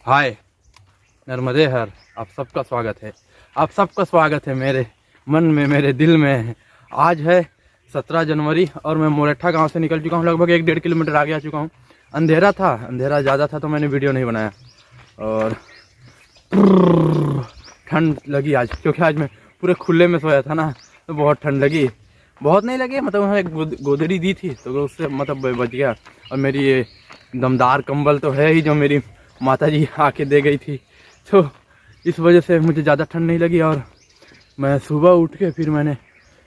हाय नर्मदे हर, आप सबका स्वागत है। आप सबका स्वागत है मेरे मन में, मेरे दिल में। आज है 17 जनवरी और मैं मोरेठा गांव से निकल चुका हूं। लगभग 1-1.5 किलोमीटर आगे आ चुका हूं। अंधेरा था, अंधेरा ज़्यादा था तो मैंने वीडियो नहीं बनाया। और ठंड लगी आज, क्योंकि आज मैं पूरे खुले में सोया था ना, तो बहुत ठंड लगी। बहुत नहीं लगी, मतलब वहाँ एक गोदड़ी दी थी तो उससे मतलब बच गया। और मेरी ये दमदार कंबल तो है ही, जो मेरी माताजी आके दे गई थी, तो इस वजह से मुझे ज़्यादा ठंड नहीं लगी। और मैं सुबह उठ के फिर मैंने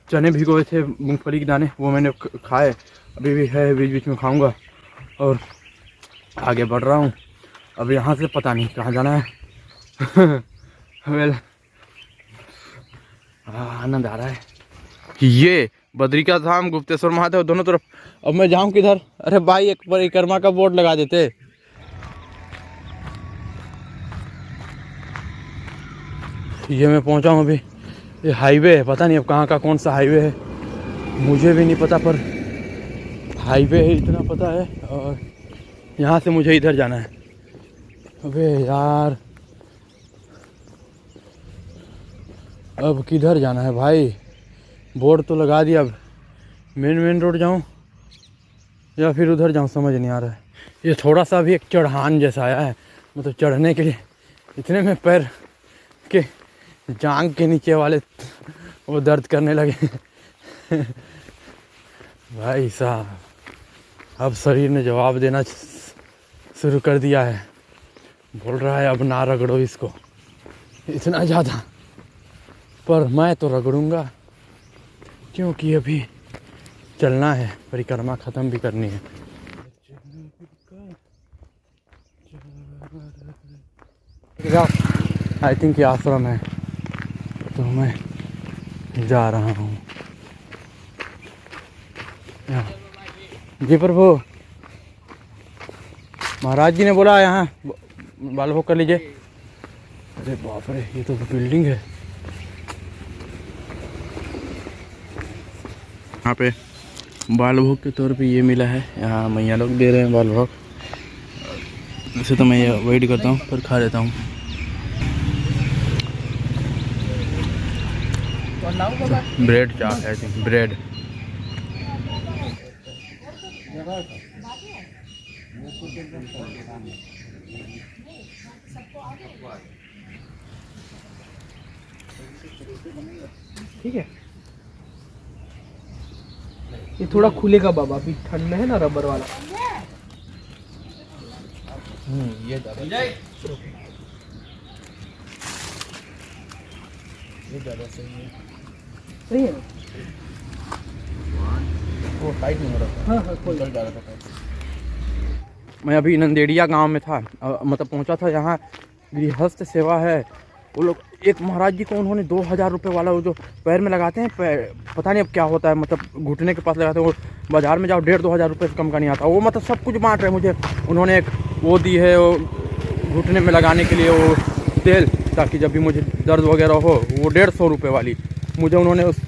चने भिगोए थे, मूंगफली के दाने, वो मैंने खाए, अभी भी है, बीच बीच में खाऊंगा। और आगे बढ़ रहा हूँ। अब यहाँ से पता नहीं कहाँ जाना है। वेल, आनंद आ रहा है। ये बद्री का धाम, गुप्तेश्वर महादेव दोनों तरफ। अब मैं जाऊँ किधर? अरे भाई, एक परिक्रमा का बोर्ड लगा देते। ये मैं पहुंचा हूँ अभी। ये हाईवे है, पता नहीं अब कहाँ का कौन सा हाईवे है, मुझे भी नहीं पता, पर हाईवे है इतना पता है। और यहाँ से मुझे इधर जाना है। अबे यार, अब किधर जाना है भाई? बोर्ड तो लगा दिया, अब मेन रोड जाऊँ या फिर उधर जाऊँ, समझ नहीं आ रहा है। ये थोड़ा सा भी एक चढ़ान जैसा आया है, मतलब चढ़ने के लिए इतने में पैर के जांग के नीचे वाले वो दर्द करने लगे। भाई साहब, अब शरीर ने जवाब देना शुरू कर दिया है। बोल रहा है अब ना रगड़ो इसको इतना ज़्यादा, पर मैं तो रगड़ूंगा, क्योंकि अभी चलना है, परिक्रमा ख़त्म भी करनी है। आई थिंक ये आश्रम है, तो मैं जा रहा हूँ। जी प्रभु, महाराज जी ने बोला यहाँ बाल भोग कर लीजिए। अरे बाप रे, ये तो बिल्डिंग है। यहाँ पे बाल भोग के तौर पे ये मिला है, यहाँ मैया लोग दे रहे हैं बाल भोग। वैसे तो मैं ये अवॉइड करता हूँ, पर खा लेता हूँ। Bread chaat, I think bread. ठीक है, ये थोड़ा खुलेगा बाबा, अभी ठंड है ना, रबर वाला। ये ज़्यादा सही है। सही है, वो टाइट नहीं हो रहा। हाँ कोई चल जा रहा था। मैं अभी नंदेड़िया गांव में था, मतलब पहुंचा था। यहाँ गृहस्थ सेवा है। वो लोग, एक महाराज जी को उन्होंने 2000 रुपये वाला वो जो पैर में लगाते हैं, पता नहीं अब क्या होता है, मतलब घुटने के पास लगाते हैं, वो बाज़ार में जाओ 1,500-2 हज़ार रुपये से कम का नहीं आता। वो मतलब सब कुछ बांट रहे हैं मुझे। उन्होंने एक वो दी है, वो घुटने में लगाने के लिए वो तेल, ताकि जब भी मुझे दर्द वगैरह हो, वो 150 रुपये वाली मुझे उन्होंने उस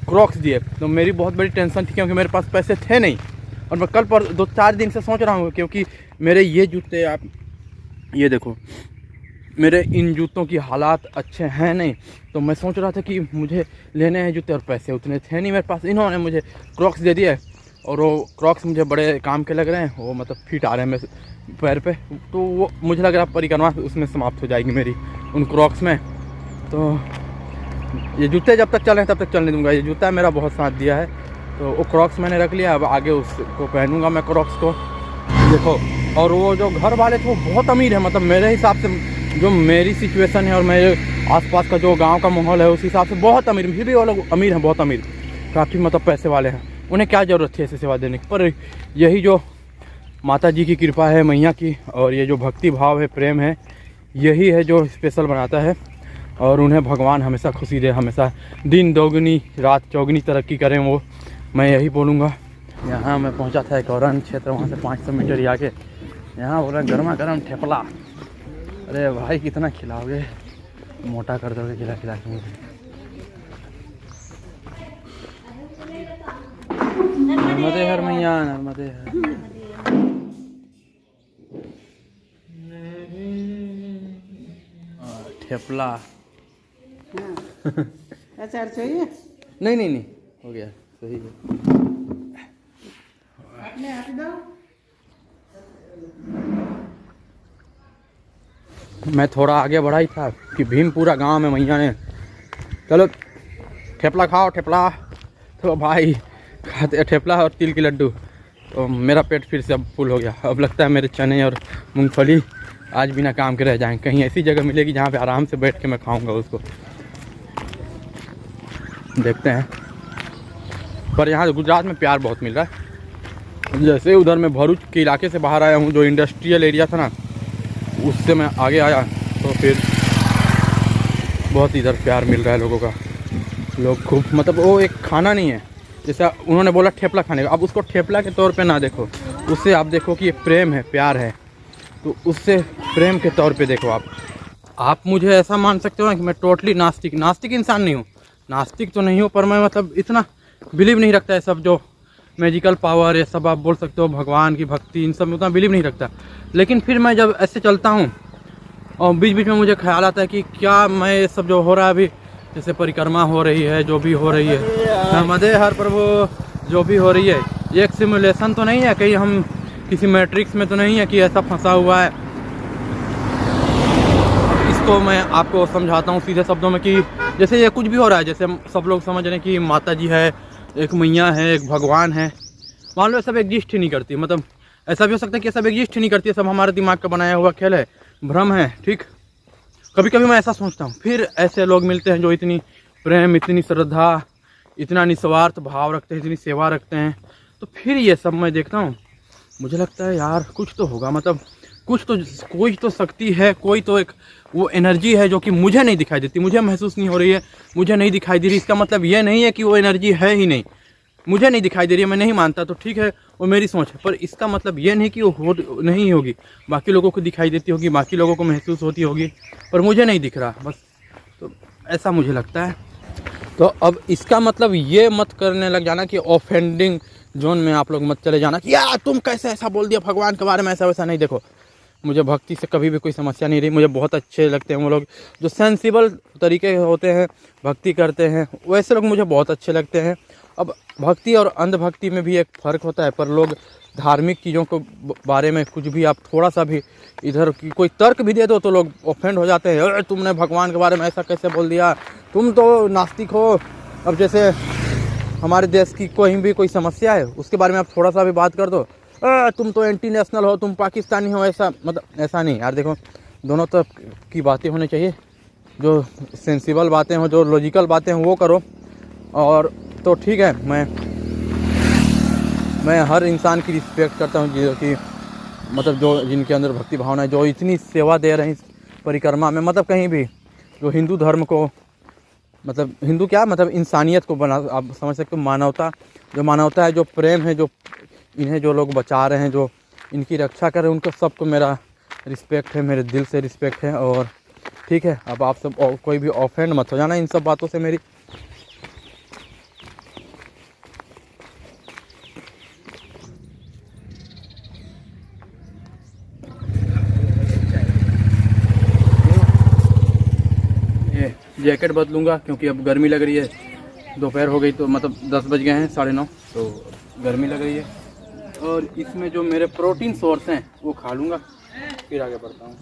क्रॉक्स दिए। तो मेरी बहुत बड़ी टेंशन थी, क्योंकि मेरे पास पैसे थे नहीं। और मैं कल पर 2-4 दिन से सोच रहा हूँ, क्योंकि मेरे ये जूते, आप ये देखो, मेरे इन जूतों की हालात अच्छे हैं नहीं। तो मैं सोच रहा था कि मुझे लेने हैं जूते, और पैसे उतने थे नहीं मेरे पास। इन्होंने मुझे क्रॉक्स दे दिए, और वो क्रॉक्स मुझे बड़े काम के लग रहे हैं। वो मतलब फिट आ रहे हैं मेरे पैर पे, तो वो मुझे लग रहा है परिक्रमा उसमें समाप्त हो जाएगी मेरी, उन क्रॉक्स में। तो ये जूते जब तक चल रहे हैं तब तक चलने दूंगा। ये जूता मेरा बहुत साथ दिया है, तो वो क्रॉक्स मैंने रख लिया। अब आगे उसको पहनूंगा मैं, क्रॉक्स को। देखो, और वो जो घर वाले थे वो बहुत अमीर है, मतलब मेरे हिसाब से, जो मेरी सिचुएशन है और मेरे आसपास का जो गांव का माहौल है, उस हिसाब से बहुत अमीर। फिर भी वो लोग अमीर हैं, बहुत अमीर, काफ़ी मतलब पैसे वाले हैं। उन्हें क्या ज़रूरत थी ऐसे सेवा देने की? पर यही जो माता जी की कृपा है, मैया की, और ये जो भक्ति भाव है, प्रेम है, यही है जो स्पेशल बनाता है। और उन्हें भगवान हमेशा खुशी दे, हमेशा दिन दोगुनी रात चौगुनी तरक्की करें, वो मैं यही बोलूँगा। यहाँ मैं पहुँचा था एक और क्षेत्र, वहाँ से 500 मीटर ही आगे। यहाँ बोला गर्मा गर्म ठेपला। अरे भाई, कितना खिलाओगे, मोटा कर दोगे खिला खिला के मुझे। नर्मदे हर मैया, नर्मदे हर। ठेपला। हाँ अचार चाहिए? नहीं नहीं नहीं, हो गया, सही है। अपने आप दो। मैं थोड़ा आगे बढ़ा ही था कि भीमपुरा गांव में मैया ने, चलो ठेपला खाओ ठेपला, तो भाई खाते ठेपला और तिल के लड्डू, तो मेरा पेट फिर से अब फुल हो गया। अब लगता है मेरे चने और मूंगफली आज बिना काम के रह जाएंगे। कहीं ऐसी जगह मिलेगी जहाँ पे आराम से बैठ के मैं खाऊंगा उसको, देखते हैं। पर यहाँ गुजरात में प्यार बहुत मिल रहा है। जैसे उधर मैं भरूच के इलाके से बाहर आया हूँ, जो इंडस्ट्रियल एरिया था ना, उससे मैं आगे आया, तो फिर बहुत इधर प्यार मिल रहा है लोगों का। लोग खूब, मतलब वो एक खाना नहीं है, जैसा उन्होंने बोला ठेपला खाने का, अब उसको ठेपला के तौर पे ना देखो, उससे आप देखो कि ये प्रेम है, प्यार है, तो उससे प्रेम के तौर पे देखो आप मुझे ऐसा मान सकते हो ना कि मैं टोटली नास्तिक इंसान नहीं हूँ। नास्तिक तो नहीं हूँ, पर मैं मतलब इतना बिलीव नहीं रखता है सब जो मैजिकल पावर, ये सब आप बोल सकते हो, भगवान की भक्ति, इन सब में उतना बिलीव नहीं रखता। लेकिन फिर मैं जब ऐसे चलता हूँ और बीच बीच में मुझे ख्याल आता है कि क्या मैं ये सब जो हो रहा है अभी, जैसे परिक्रमा हो रही है, जो भी हो रही है, नर्मदे हर प्रभु जो भी हो रही है, ये एक सिमुलेशन तो नहीं है, कहीं हम किसी मैट्रिक्स में तो नहीं है कि ऐसा फंसा हुआ है। इसको मैं आपको समझाता हूँ सीधे शब्दों में कि जैसे ये कुछ भी हो रहा है, जैसे सब लोग समझ रहे हैं कि माता जी है, एक मैया है, एक भगवान है, मान लो ये सब एग्जिस्ट ही नहीं करती। मतलब ऐसा भी हो सकता है कि ये सब एग्जिस्ट ही नहीं करती है, सब हमारे दिमाग का बनाया हुआ खेल है, भ्रम है, ठीक। कभी कभी मैं ऐसा सोचता हूँ। फिर ऐसे लोग मिलते हैं जो इतनी प्रेम, इतनी श्रद्धा, इतना निस्वार्थ भाव रखते हैं, इतनी सेवा रखते हैं, तो फिर ये सब मैं देखता हूँ, मुझे लगता है यार कुछ तो होगा, मतलब कुछ तो, कोई तो शक्ति है, कोई तो एक वो एनर्जी है जो कि मुझे नहीं दिखाई देती, मुझे महसूस नहीं हो रही है, मुझे नहीं दिखाई दे रही। इसका मतलब ये नहीं है कि वो एनर्जी है ही नहीं, मुझे नहीं दिखाई दे रही है, मैं नहीं मानता, तो ठीक है, वो मेरी सोच है। पर इसका मतलब ये नहीं कि वो नहीं होगी, बाकी लोगों को दिखाई देती होगी, बाकी लोगों को महसूस होती होगी, पर मुझे नहीं दिख रहा बस, तो ऐसा मुझे लगता है। तो अब इसका मतलब ये मत करने लग जाना कि ऑफेंडिंग जोन में आप लोग मत चले जाना कि यार तुम कैसे ऐसा बोल दिया भगवान के बारे में, ऐसा वैसा नहीं। देखो, मुझे भक्ति से कभी भी कोई समस्या नहीं रही, मुझे बहुत अच्छे लगते हैं वो लोग जो सेंसिबल तरीके होते हैं, भक्ति करते हैं, वैसे लोग मुझे बहुत अच्छे लगते हैं। अब भक्ति और अंधभक्ति में भी एक फ़र्क होता है, पर लोग धार्मिक चीज़ों को बारे में कुछ भी आप थोड़ा सा भी इधर की कोई तर्क भी दे दो तो लोग ऑफेंड हो जाते हैं, अरे तुमने भगवान के बारे में ऐसा कैसे बोल दिया, तुम तो नास्तिक हो। अब जैसे हमारे देश की कोई भी कोई समस्या है, उसके बारे में आप थोड़ा सा भी बात कर दो, तुम तो एंटी नेशनल हो, तुम पाकिस्तानी हो, ऐसा मतलब ऐसा नहीं यार। देखो, दोनों तरफ की बातें होनी चाहिए, जो सेंसिबल बातें हो, जो लॉजिकल बातें हो वो करो, और तो ठीक है। मैं हर इंसान की रिस्पेक्ट करता हूँ जो कि मतलब जो जिनके अंदर भक्ति भावना है, जो इतनी सेवा दे रहे हैं इस परिक्रमा में, मतलब कहीं भी जो हिंदू धर्म को, मतलब हिंदू क्या, मतलब इंसानियत को बना, आप समझ सकते हो, मानवता, जो मानवता है, जो प्रेम है, जो इन्हें जो लोग बचा रहे हैं, जो इनकी रक्षा कर रहे हैं, उनको सबको मेरा रिस्पेक्ट है, मेरे दिल से रिस्पेक्ट है। और ठीक है, अब आप सब कोई भी ऑफेंड मत हो जाना इन सब बातों से मेरी। ये जैकेट बदलूंगा क्योंकि अब गर्मी लग रही है, दोपहर हो गई, तो मतलब 10 बज गए हैं, 9:30, तो गर्मी लग रही है। और इसमें जो मेरे प्रोटीन सोर्स हैं वो खा लूँगा, फिर आगे बढ़ता हूँ।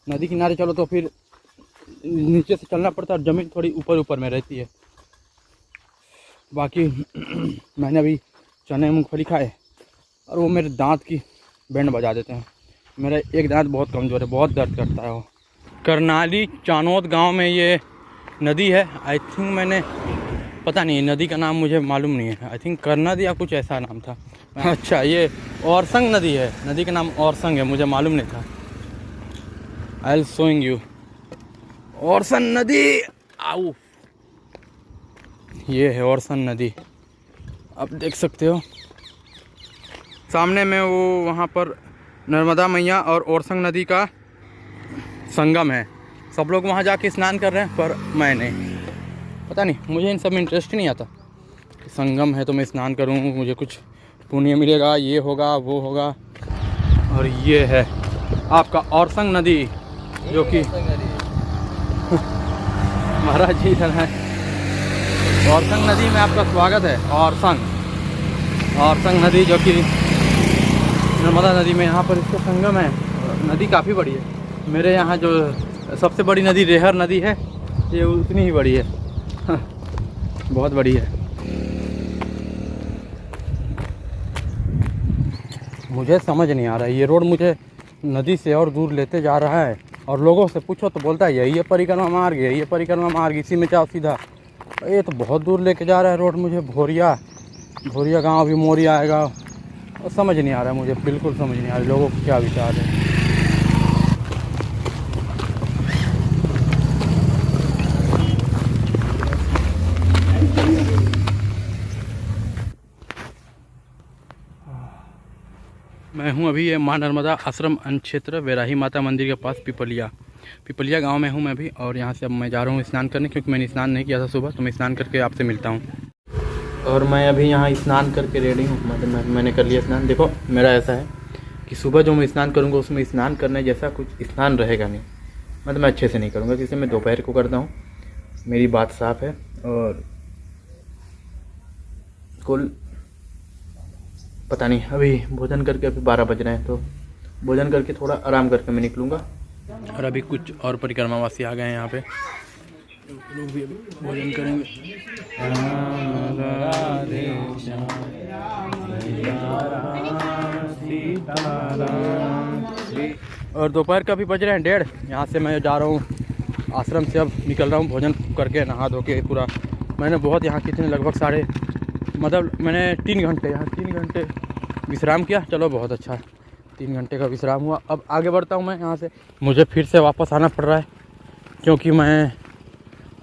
नदी किनारे चलो तो फिर नीचे से चलना पड़ता है, ज़मीन थोड़ी ऊपर ऊपर में रहती है। बाकी मैंने अभी चने मूंगफली खाए और वो मेरे दांत की बैंड बजा देते हैं। मेरा एक दांत बहुत कमज़ोर है, बहुत दर्द करता है वो। करनाली चानोद गांव में ये नदी है। आई थिंक मैंने, पता नहीं, नदी का नाम मुझे मालूम नहीं है, आई थिंक करनाद या कुछ ऐसा नाम था। अच्छा, ये औरसंग नदी है, नदी का नाम औरसंग है, मुझे मालूम नहीं था। आई विल शोइंग यू औरसन नदी। आओ, ये है औरसन नदी। आप देख सकते हो सामने में वो वहाँ पर नर्मदा मैया और ओरसंग नदी का संगम है। सब लोग वहाँ जाके स्नान कर रहे हैं, पर मैं नहीं, पता नहीं, मुझे इन सब में इंटरेस्ट नहीं आता कि संगम है तो मैं स्नान करूँ, मुझे कुछ पुण्य मिलेगा, ये होगा वो होगा। और ये है आपका ओरसंग नदी, जो कि महाराज जी है। ओरसंग नदी में आपका स्वागत है। ओरसंग नदी जो कि नर्मदा नदी में यहाँ पर इसका संगम है। नदी काफ़ी बड़ी है। मेरे यहाँ जो सबसे बड़ी नदी रेहर नदी है, ये उतनी ही बड़ी है। बहुत बड़ी है। मुझे समझ नहीं आ रहा है, ये रोड मुझे नदी से और दूर लेते जा रहा है। और लोगों से पूछो तो बोलता है यही है परिक्रमा मार्ग, यही है परिक्रमा मार्ग, इसी में जाओ सीधा। ये तो बहुत दूर लेके जा रहा है रोड मुझे। भोरिया गांव अभी मोरिया आएगा। और समझ नहीं आ रहा है मुझे, बिल्कुल समझ नहीं आ रहा लोगों को क्या विचार है। मैं हूं अभी ये माँ नर्मदा आश्रम क्षेत्र वैराही माता मंदिर के पास पिपलिया गांव में हूं मैं भी। और यहां से अब मैं जा रहा हूं स्नान करने, क्योंकि मैंने स्नान नहीं किया था सुबह, तो मैं स्नान करके आपसे मिलता हूं। और मैं अभी यहाँ स्नान करके रेडी हूँ। मतलब मैंने कर लिया स्नान। देखो मेरा ऐसा है कि सुबह जो मैं स्नान करूँगा उसमें स्नान करने जैसा कुछ स्नान रहेगा नहीं। मतलब मैं अच्छे से नहीं करूँगा, जिसे मैं दोपहर को करता हूँ। मेरी बात साफ है। और कुल पता नहीं, अभी भोजन करके अभी 12 बज रहे हैं, तो भोजन करके थोड़ा आराम करके मैं निकलूँगा। और अभी कुछ और परिक्रमावासी आ गए हैं यहाँ पे, लोग भी अभी भोजन करेंगे। और दोपहर का भी बज रहे हैं 1:30। यहाँ से मैं जा रहा हूँ आश्रम से, अब निकल रहा हूँ भोजन करके, नहा धो के पूरा। मैंने बहुत यहाँ कितने लगभग मैंने 3 घंटे यहाँ 3 घंटे विश्राम किया। चलो बहुत अच्छा, 3 घंटे का विश्राम हुआ। अब आगे बढ़ता हूँ मैं यहाँ से। मुझे फिर से वापस आना पड़ रहा है, क्योंकि मैं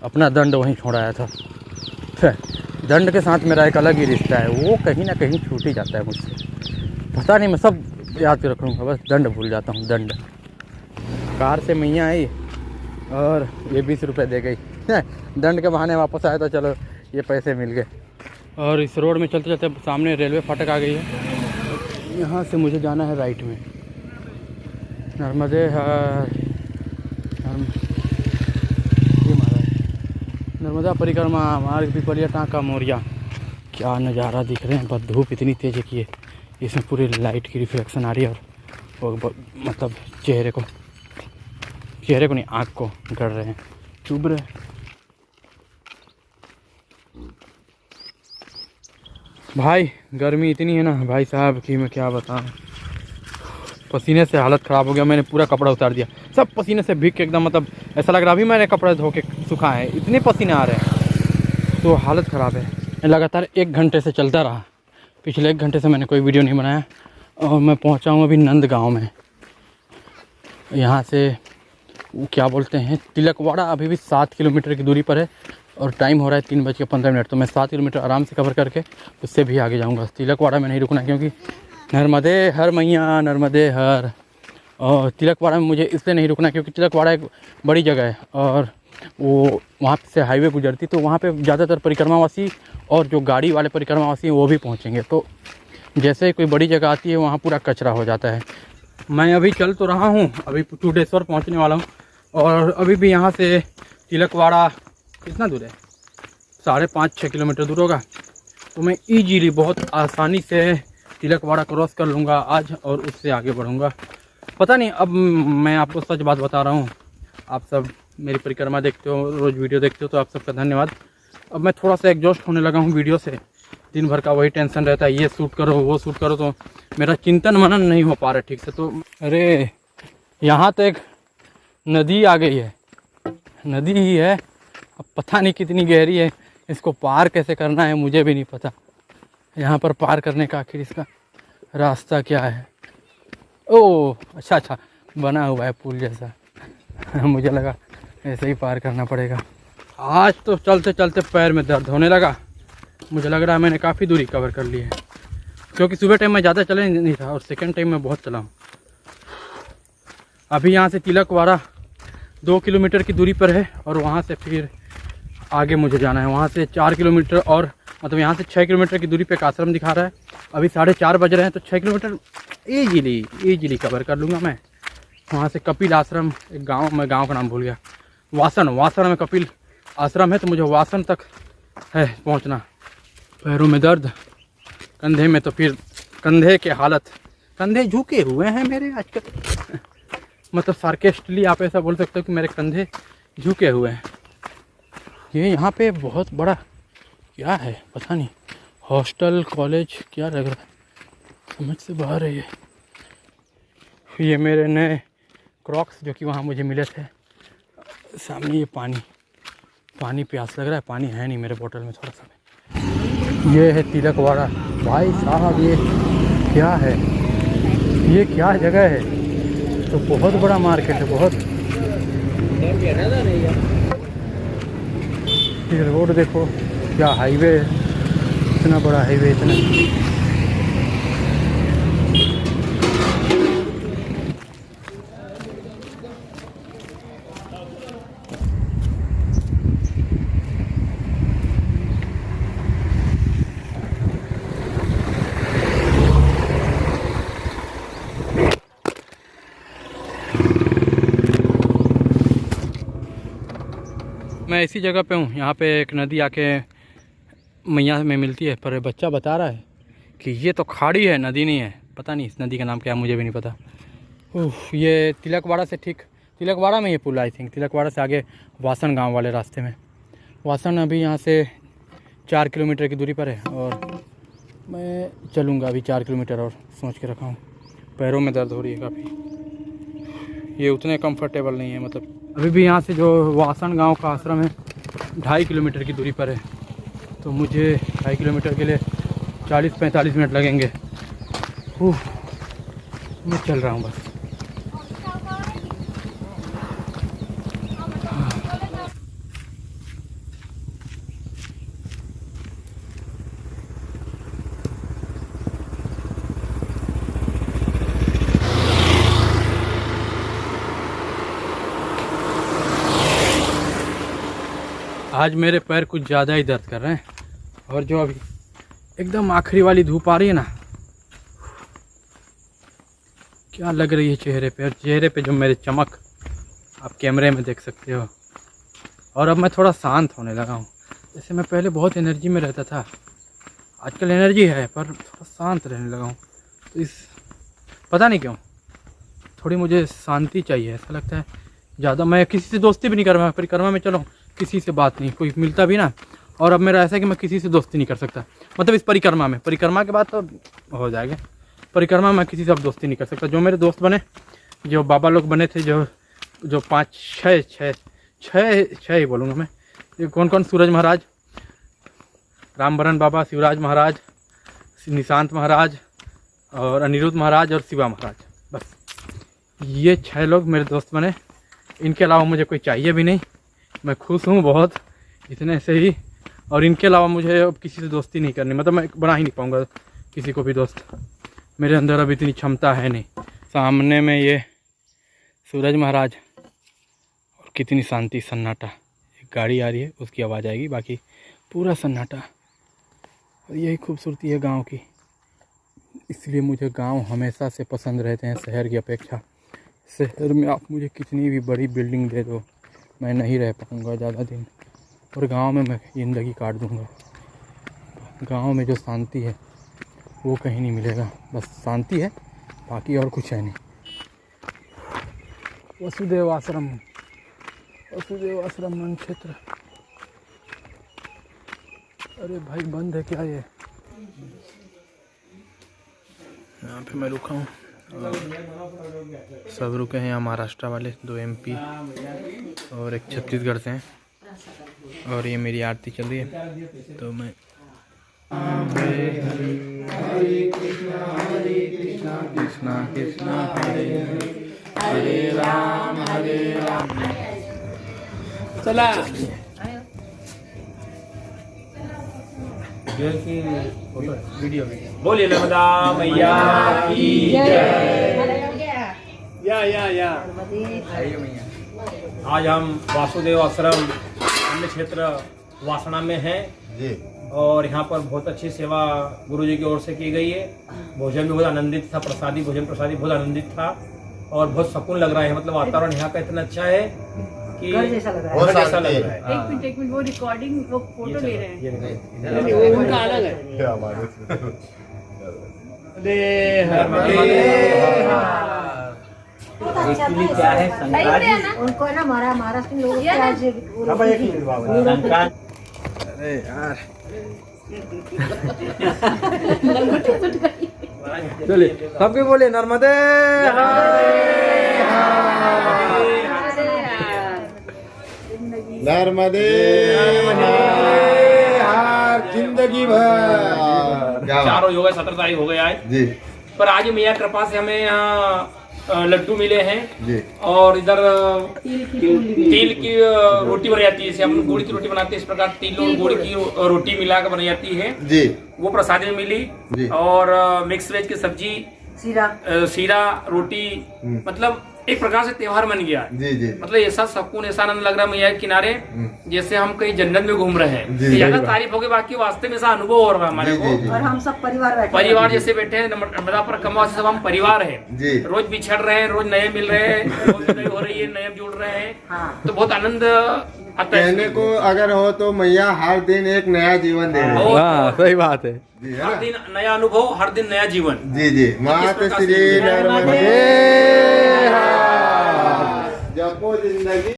अपना दंड वहीं छोड़ाया था। दंड के साथ मेरा एक अलग ही रिश्ता है, वो कहीं ना कहीं छूट ही जाता है मुझसे। पता नहीं, मैं सब याद के रखूँगा, बस दंड भूल जाता हूँ। दंड कार से मैया आई और ये 20 रुपये दे गई। दंड के बहाने वापस आया, तो चलो ये पैसे मिल गए। और इस रोड में चलते चलते सामने रेलवे फाटक आ गई है। यहाँ से मुझे जाना है राइट में। नर्मदा परिक्रमा मार्ग पिपलिया टाँका मोरिया। क्या नज़ारा दिख रहे हैं। बस धूप इतनी तेज़ है कि इसमें पूरी लाइट की रिफ्लेक्शन आ रही है, और मतलब चेहरे को नहीं, आँख को गड़ रहे हैं, चुभ रहे हैं। भाई गर्मी इतनी है ना भाई साहब कि मैं क्या बताऊं। पसीने से हालत ख़राब हो गया। मैंने पूरा कपड़ा उतार दिया, सब पसीने से भीग के एकदम, मतलब ऐसा लग रहा अभी मैंने कपड़े धो के सुखाए हैं, इतने पसीने आ रहे हैं, तो हालत ख़राब है। लगातार 1 घंटे से चलता रहा। पिछले 1 घंटे से मैंने कोई वीडियो नहीं बनाया। और मैं पहुंचा हूं अभी नंद गांव में। यहाँ से क्या बोलते हैं, तिलकवाड़ा अभी भी 7 किलोमीटर की दूरी पर है। और टाइम हो रहा है 3:15। तो मैं 7 किलोमीटर आराम से कवर करके उससे भी आगे जाऊँगा। तिलकवाड़ा में नहीं रुकना, क्योंकि नर्मदे हर मैया, नर्मदे हर। और तिलकवाड़ा में मुझे इसलिए नहीं रुकना क्योंकि तिलकवाड़ा एक बड़ी जगह है, और वो वहाँ से हाईवे गुजरती, तो वहाँ पे ज़्यादातर परिक्रमावासी और जो गाड़ी वाले परिक्रमावासी हैं वो भी पहुँचेंगे। तो जैसे कोई बड़ी जगह आती है वहाँ पूरा कचरा हो जाता है। मैं अभी चल तो रहा हूँ, अभी चूडेश्वर पहुँचने वाला हूँ। और अभी भी यहाँ से तिलकवाड़ा कितना दूर है, 5.5-6 किलोमीटर दूर होगा। तो मैं ईजीली बहुत आसानी से तिलकवाड़ा क्रॉस कर लूँगा आज, और उससे आगे बढ़ूँगा। पता नहीं, अब मैं आपको सच बात बता रहा हूँ। आप सब मेरी परिक्रमा देखते हो, रोज़ वीडियो देखते हो, तो आप सबका धन्यवाद। अब मैं थोड़ा सा एग्जॉस्ट होने लगा हूँ वीडियो से। दिन भर का वही टेंशन रहता है, ये शूट करो वो शूट करो, तो मेरा चिंतन मनन नहीं हो पा रहा ठीक से। तो अरे यहाँ तो एक नदी आ गई है, नदी ही है, अब पता नहीं कितनी गहरी है, इसको पार कैसे करना है मुझे भी नहीं पता। यहाँ पर पार करने का आखिर इसका रास्ता क्या है। ओह अच्छा बना हुआ है पुल जैसा। मुझे लगा ऐसे ही पार करना पड़ेगा। आज तो चलते चलते पैर में दर्द होने लगा। मुझे लग रहा है मैंने काफ़ी दूरी कवर कर ली है, क्योंकि सुबह टाइम में ज़्यादा चले नहीं था और सेकंड टाइम में बहुत चला हूँ। अभी यहाँ से तिलकवाड़ा 2 किलोमीटर की दूरी पर है और वहाँ से फिर आगे मुझे जाना है। वहाँ से 4 किलोमीटर और मतलब यहाँ से 6 किलोमीटर की दूरी पे एक आश्रम दिखा रहा है। अभी 4:30 बज रहे हैं तो 6 किलोमीटर ईजिली कवर कर लूँगा मैं। वहाँ से कपिल आश्रम, एक गाँव, मैं गाँव का नाम भूल गया, वासन में कपिल आश्रम है, तो मुझे वासन तक है पहुँचना। पैरों में दर्द, कंधे में तो फिर कंधे के हालत, कंधे झुके हुए हैं मेरे आजकल। मतलब सार्केस्टली आप ऐसा बोल सकते हो कि मेरे कंधे झुके हुए हैं। ये यहाँ पे बहुत बड़ा क्या है पता नहीं, हॉस्टल कॉलेज क्या लग रहा है, समझ से बाहर है ये मेरे नए क्रॉक्स जो कि वहाँ मुझे मिले थे। सामने ये पानी प्यास लग रहा है, पानी है नहीं मेरे बोतल में थोड़ा सा। ये है तिलकवाड़ा। भाई साहब ये क्या है, ये क्या जगह है, तो बहुत बड़ा मार्केट है, बहुत। ये रोड देखो, क्या हाईवे है, इतना बड़ा हाईवे, इतना। मैं इसी जगह पे हूँ, यहाँ पे एक नदी आके मैया में मिलती है, पर बच्चा बता रहा है कि ये तो खाड़ी है, नदी नहीं है। पता नहीं इस नदी का नाम क्या है, मुझे भी नहीं पता। ये तिलकवाड़ा से ठीक, तिलकवाड़ा में ये पुल, आई थिंक तिलकवाड़ा से आगे वासन गांव वाले रास्ते में। वासन अभी यहाँ से 4 किलोमीटर की दूरी पर है और मैं चलूँगा अभी 4 किलोमीटर और, सोच के रखा हूँ। पैरों में दर्द हो रही है काफ़ी, ये उतने कंफर्टेबल नहीं है। मतलब अभी भी यहाँ से जो वासन गांव का आश्रम है 2.5 किलोमीटर की दूरी पर है, तो मुझे 2.5 किलोमीटर के लिए 40-45 मिनट लगेंगे। मैं चल रहा हूँ बस। आज मेरे पैर कुछ ज़्यादा ही दर्द कर रहे हैं, और जो अभी एकदम आखिरी वाली धूप आ रही है ना, क्या लग रही है चेहरे पे, और चेहरे पे जो मेरे चमक आप कैमरे में देख सकते हो। और अब मैं थोड़ा शांत होने लगा हूँ। जैसे मैं पहले बहुत एनर्जी में रहता था, आजकल एनर्जी है पर थोड़ा शांत रहने लगा हूँ। तो इस पता नहीं क्यों थोड़ी मुझे शांति चाहिए, ऐसा लगता है ज़्यादा। मैं किसी से दोस्ती भी नहीं कर रहा, परिक्रमा में चलो किसी से बात नहीं, कोई मिलता भी ना। और अब मेरा ऐसा है कि मैं किसी से दोस्ती नहीं कर सकता, मतलब इस परिक्रमा में, परिक्रमा के बाद तो हो जाएगा, परिक्रमा में किसी से अब दोस्ती नहीं कर सकता। जो मेरे दोस्त बने, जो बाबा लोग बने थे, जो 5-6 ही बोलूँगा मैं। ये कौन, सूरज महाराज, रामबरन बाबा, शिवराज महाराज, निशांत महाराज और अनिरुद्ध महाराज और शिवा महाराज, बस ये 6 लोग मेरे दोस्त बने। इनके अलावा मुझे कोई चाहिए भी नहीं, मैं खुश हूँ बहुत इतने से ही। और इनके अलावा मुझे अब किसी से दोस्ती नहीं करनी, मतलब मैं बना ही नहीं पाऊँगा किसी को भी दोस्त, मेरे अंदर अब इतनी क्षमता है नहीं। सामने में ये सूरज महाराज और कितनी शांति, सन्नाटा। एक गाड़ी आ रही है उसकी आवाज़ आएगी, बाकी पूरा सन्नाटा। और यही खूबसूरती है गांव की, इसलिए मुझे गांव हमेशा से पसंद रहते हैं शहर की अपेक्षा। शहर में आप मुझे कितनी भी बड़ी बिल्डिंग दे दो, मैं नहीं रह पाऊँगा ज़्यादा दिन, और गांव में मैं ज़िंदगी काट दूँगा। गांव में जो शांति है वो कहीं नहीं मिलेगा, बस शांति है, बाकी और कुछ है नहीं। वसुदेव आश्रम वन क्षेत्र। अरे भाई बंद है क्या ये? यहाँ पे मैं रुका हूँ, सब रुके हैं यहाँ, महाराष्ट्र वाले, 2 MP और एक छत्तीसगढ़ से हैं। और ये मेरी आरती चल रही है, तो मैं हरे कृष्णा कृष्णा कृष्णा हरे राम चला। वीडियो बोलिए नर्मदा मैया की या आज हम वासुदेव आश्रम अन्य क्षेत्र वासना में हैं जी। और यहाँ पर बहुत अच्छी सेवा गुरुजी की ओर से की गई है। भोजन भी बहुत आनंदित था, प्रसादी बहुत आनंदित था और बहुत सुकून लग रहा है। मतलब वातावरण यहाँ का इतना अच्छा है कि घर जैसा लग रहा है। घर जैसा लग रहा है। एक मिनट वो रिकॉर्डिंग वो फोटो ले रहे हैं। ये देखो, वो उनका अलग है। एक्चुअली क्या है संक्रांति उनको ना महाराष्ट्र में लोग आज अरे यार चलिए सबके बोले नर्मदे नर्मदे हार जिंदगी भर। क्या बात। चारों हो गए, 17 तारीख हो गया है। जी पर आज मैया कृपा से हमें यहाँ लड्डू मिले हैं जी। और इधर तिल की रोटी बनाई जाती है। जैसे हम गुड़ की रोटी बनाते हैं इस प्रकार तिल और गुड़ की रोटी मिलाकर बनाई जाती है। जी वो प्रसाद में मिली जी। और मिक्स वेज की सब्जी, सीरा रोटी, मतलब एक प्रकार से त्योहार बन गया। जी जी। मतलब ऐसा सुकून, ऐसा आनंद लग रहा है मैया के किनारे जैसे हम कहीं जन्नत में घूम रहे हैं। जी, ज्यादा सही तारीफ होगी, बाकी वास्तव में ऐसा अनुभव हो रहा है हमारे जी, जी, को। जी। और हम सब परिवार बैठे परिवार जैसे बैठे हैं नर्मदा पर कमवा से सब हम परिवार हैं। जी। रोज बिछड़ रहे हैं, रोज नए मिल रहे हैं, रोज नई हो रही है, नए जुड़ रहे हैं। हाँ। तो बहुत आनंद आता है। कहने को अगर हो तो मैया हर दिन एक नया जीवन दे रही है। हाँ सही बात है। जी है हर ना? दिन नया अनुभव, हर दिन नया जीवन। जी जी। माता श्री नर्मदे जपो जिंदगी।